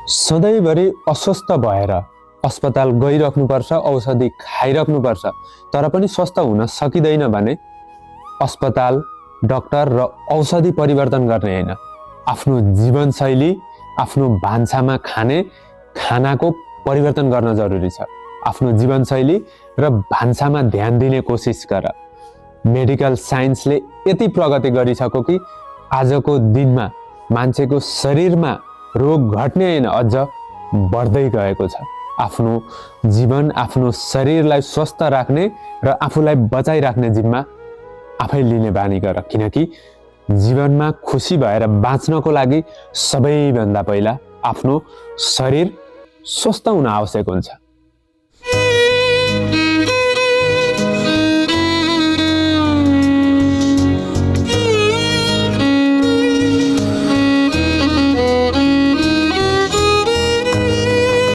सधैँभरि अस्वस्थ भएर अस्पताल गइराख्नुपर्छ, औषधि खाइराख्नुपर्छ, तर पनि स्वस्थ हुन सकिँदैन भने अस्पताल, डाक्टर र औषधि परिवर्तन गर्ने होइन, आफ्नो जीवनशैली, आफ्नो भान्सामा खाने खानाको परिवर्तन गर्न जरुरी छ। आफ्नो जीवनशैली र भान्सामा ध्यान दिने कोसिस गर। मेडिकल साइन्सले यति प्रगति गरिसक्यो कि आजको दिनमा मान्छेको शरीरमा रोग घट्ने होइन, अझ बढ्दै गएको छ। आफ्नो जीवन, आफ्नो शरीरलाई स्वस्थ राख्ने र आफूलाई बचाइराख्ने जिम्मा आफै लिने बानी गर, किनकि जीवनमा खुसी भएर बाँच्नको लागि सबैभन्दा पहिला आफ्नो शरीर स्वस्थ हुन आवश्यक हुन्छ।